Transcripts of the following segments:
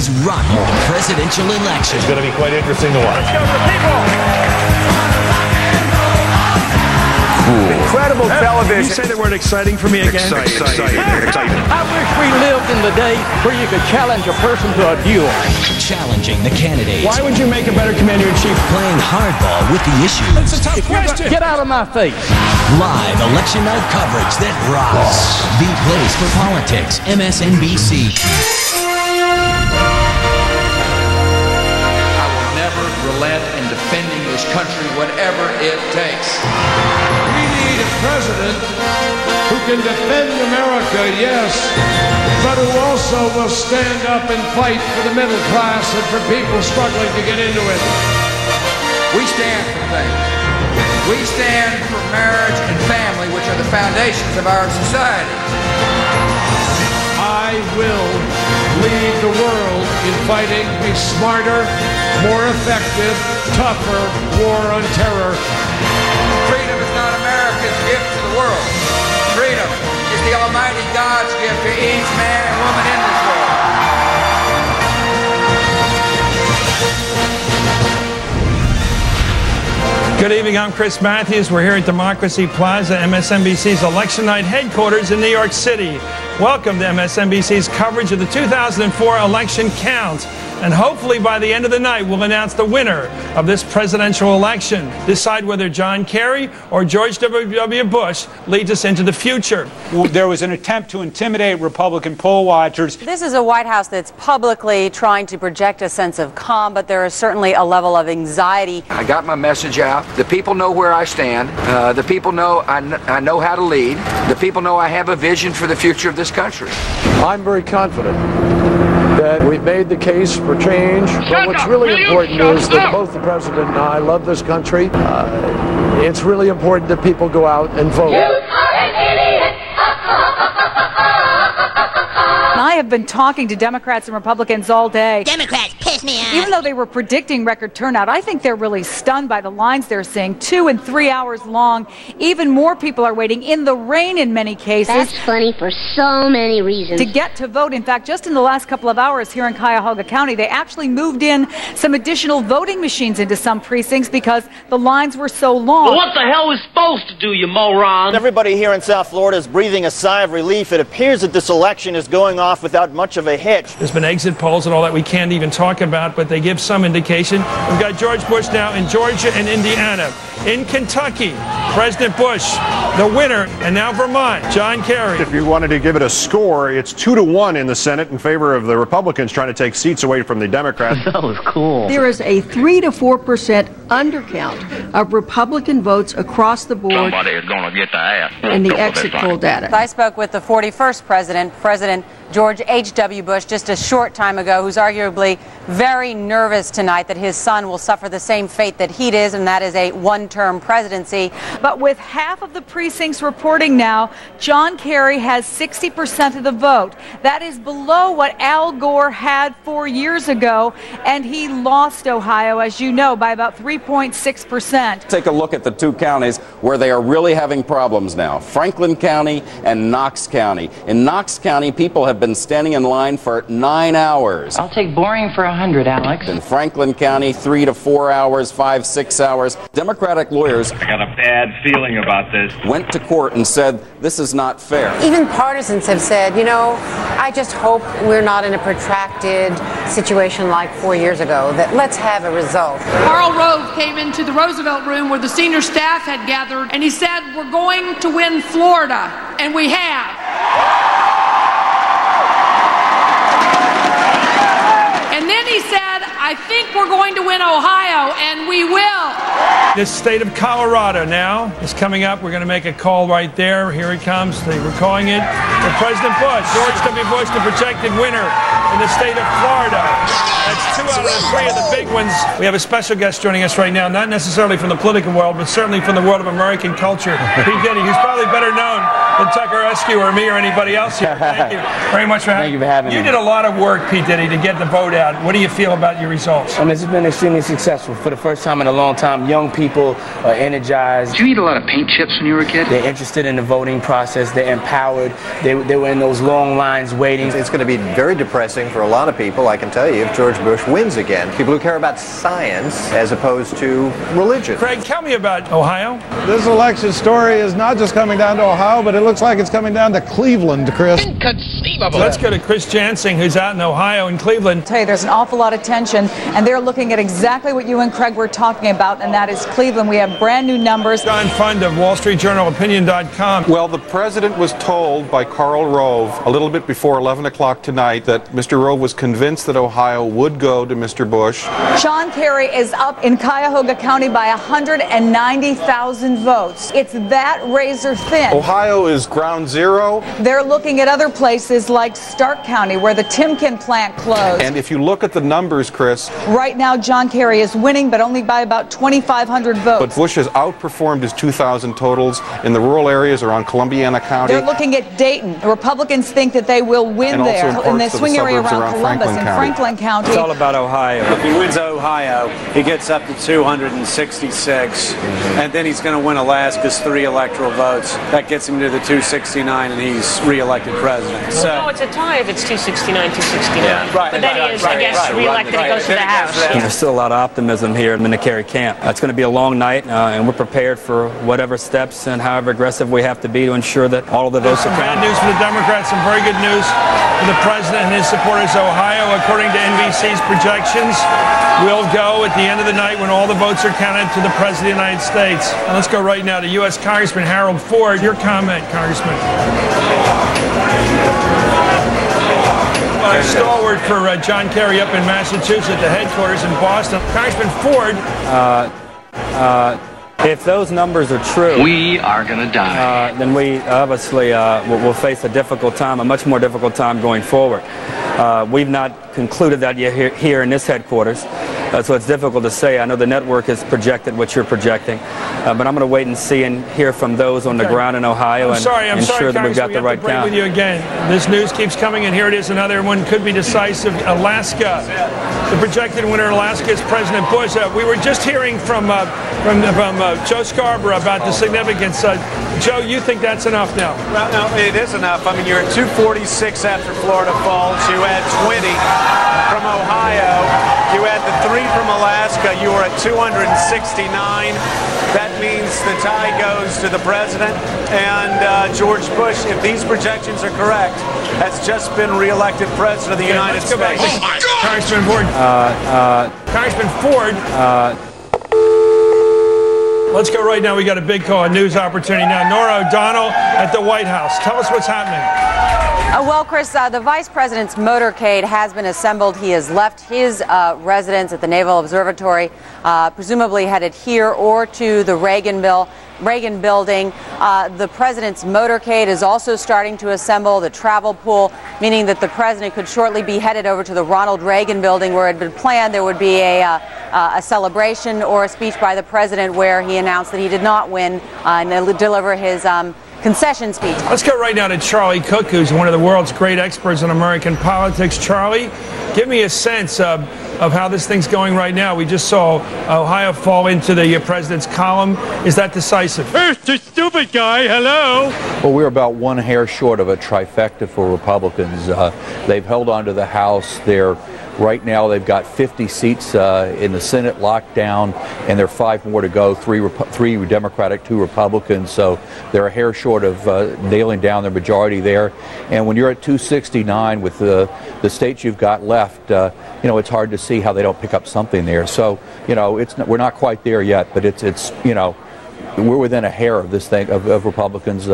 is rocking the presidential election. It's going to be quite interesting to watch. Let's go for people! Incredible television. You say the word exciting for me again? Exciting. I wish we lived in the day where you could challenge a person to a duel. Challenging the candidates. Why would you make a better commander-in-chief? Playing hardball with the issues. That's a tough question. Get out of my face. Live election night coverage that rocks. The place for politics. MSNBC. I will never relent in defending this country, whatever it takes. We need a president who can defend America, yes, but who also will stand up and fight for the middle class and for people struggling to get into it. We stand for things. We stand for marriage and family, which are the foundations of our society. I will lead the world in fighting a smarter, more effective, tougher war on terror. Freedom is not America's gift to the world. Freedom is the Almighty God's gift to each man and woman in this world. Good evening, I'm Chris Matthews. We're here at Democracy Plaza, MSNBC's election night headquarters in New York City. Welcome to MSNBC's coverage of the 2004 election count. And hopefully by the end of the night, we'll announce the winner of this presidential election. Decide whether John Kerry or George W. Bush leads us into the future. There was an attempt to intimidate Republican poll watchers. This is a White House that's publicly trying to project a sense of calm, but there is certainly a level of anxiety. I got my message out. The people know where I stand. The people know I know how to lead. The people know I have a vision for the future of this country. I'm very confident that we've made the case for change. But what's really important is that both the president and I love this country. It's really important that people go out and vote. I have been talking to Democrats and Republicans all day. Democrats piss me off. Even though they were predicting record turnout, I think they're really stunned by the lines they're seeing. 2 and 3 hours long. Even more people are waiting in the rain in many cases. That's funny for so many reasons. To get to vote. In fact, just in the last couple of hours here in Cuyahoga County, they actually moved in some additional voting machines into some precincts because the lines were so long. Well, what the hell are we supposed to do, you moron? Everybody here in South Florida is breathing a sigh of relief. It appears that this election is going off without much of a hitch. There's been exit polls and all that we can't even talk about, but they give some indication. We've got George Bush now in Georgia and Indiana. In Kentucky, President Bush, the winner, and now Vermont, John Kerry. If you wanted to give it a score, it's 2-1 in the Senate in favor of the Republicans trying to take seats away from the Democrats. That was cool. There is a 3 to 4% undercount of Republican votes across the board. Somebody is going to get the ass. In the exit poll data. I spoke with the 41st president, President George H.W. Bush, just a short time ago, who's arguably very nervous tonight that his son will suffer the same fate that he is, and that is a one-term presidency. But with half of the precincts reporting now, John Kerry has 60% of the vote. That is below what Al Gore had 4 years ago, and he lost Ohio, as you know, by about 3.6%. Take a look at the 2 counties where they are really having problems now, Franklin County and Knox County. In Knox County, people have been standing in line for 9 hours. I'll take boring for 100, Alex. In Franklin County, 3 to 4 hours, 5, 6 hours. Democratic lawyers, I got a bad feeling about this, went to court and said, this is not fair. Even partisans have said, you know, I just hope we're not in a protracted situation like 4 years ago, that let's have a result. Karl Rove came into the Roosevelt room where the senior staff had gathered, and he said, we're going to win Florida, and we have. And then he said, I think we're going to win Ohio, and we will. The state of Colorado now is coming up. We're going to make a call right there. Here it comes. We're calling it for President Bush, George W. Bush, the projected winner in the state of Florida. That's 2 out of the 3 of the big ones. We have a special guest joining us right now, not necessarily from the political world, but certainly from the world of American culture. Pete Diddy, who's probably better known than Tucker Eskew or me or anybody else here. Thank you very much for having me. Thank you for having me. You did a lot of work, Pete Diddy, to get the vote out. What do you feel about your results? This has been extremely successful. For the first time in a long time, young people people are energized. Did you eat a lot of paint chips when you were a kid? They're interested in the voting process. They're empowered. They were in those long lines waiting. It's going to be very depressing for a lot of people, I can tell you, if George Bush wins again. People who care about science as opposed to religion. Craig, tell me about Ohio. This election story is not just coming down to Ohio, but it looks like it's coming down to Cleveland, Chris. Inconceivable. Let's go to Chris Jansing, who's out in Ohio and Cleveland. I'll tell you, there's an awful lot of tension, and they're looking at exactly what you and Craig were talking about, and that is Cleveland. We have brand new numbers. John Fund of WallStreetJournalOpinion.com. Well, the president was told by Karl Rove a little bit before 11 o'clock tonight that Mr. Rove was convinced that Ohio would go to Mr. Bush. John Kerry is up in Cuyahoga County by 190,000 votes. It's that razor thin. Ohio is ground zero. They're looking at other places like Stark County, where the Timken plant closed. And if you look at the numbers, Chris, right now John Kerry is winning, but only by about 2,500 votes. But Bush has outperformed his 2,000 totals in the rural areas around Columbiana County. They're looking at Dayton. The Republicans think that they will win and there also in the swing area around Columbus and Franklin County. It's all about Ohio. If he wins Ohio, he gets up to 266, and then he's going to win Alaska's 3 electoral votes. That gets him to the 269, and he's re-elected president. So, no, it's a tie if it's 269, 269. Yeah. Right, but then he is, I guess, re-elected. He goes to the House. There's still a lot of optimism here in the Kerry camp. It's going to be a long night, and we're prepared for whatever steps and however aggressive we have to be to ensure that all of the votes are counted. Bad news for the Democrats, some very good news for the president and his supporters. Ohio, according to NBC's projections, will go at the end of the night when all the votes are counted to the President of the United States. And let's go right now to U.S. Congressman Harold Ford. Your comment, Congressman. Stalwart for John Kerry up in Massachusetts, the headquarters in Boston. Congressman Ford. If those numbers are true, we are going to die. Then we obviously will face a difficult time, a much more difficult time going forward. We've not concluded that yet here in this headquarters, so it's difficult to say. I know the network has projected what you're projecting, but I'm going to wait and see and hear from those on the ground in Ohio and ensure that we've got the right count. With you again. This news keeps coming, and here it is. Another one could be decisive. Alaska. The projected winner in Alaska is President Bush. We were just hearing from Joe Scarborough about the significance. Joe, you think that's enough now? Well, no, it is enough. I mean, you're at 246 after Florida falls. You add 20 from Ohio. You add the 3 from Alaska. You are at 269. That means the tie goes to the president and George Bush. If these projections are correct, has just been re-elected president of the United States. Oh my God. Congressman Ford. Congressman Ford. Let's go right now. We got a big call, a news opportunity now. Nora O'Donnell at the White House. Tell us what's happening. Well, Chris, the vice president's motorcade has been assembled. He has left his residence at the Naval Observatory, presumably headed here or to the Reagan building. The president's motorcade is also starting to assemble, the travel pool, meaning that the president could shortly be headed over to the Ronald Reagan building, where it had been planned there would be a celebration or a speech by the president where he announced that he did not win and deliver his concession speech. Let's go right now to Charlie Cook, who's one of the world's great experts on American politics. Charlie, give me a sense of how this thing's going right now. We just saw Ohio fall into the president's column. Is that decisive? Where's the stupid guy? Hello? Well, we're about one hair short of a trifecta for Republicans. They've held on to the House. Right now they've got 50 seats in the Senate locked down, and there are 5 more to go, 3 Democratic, 2 Republicans, so they're a hair short of nailing down their majority there. And when you're at 269 with the states you've got left, it's hard to see how they don't pick up something there. So, we're not quite there yet, but it's we're within a hair of this thing, of Republicans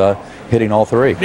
hitting all 3. Yeah.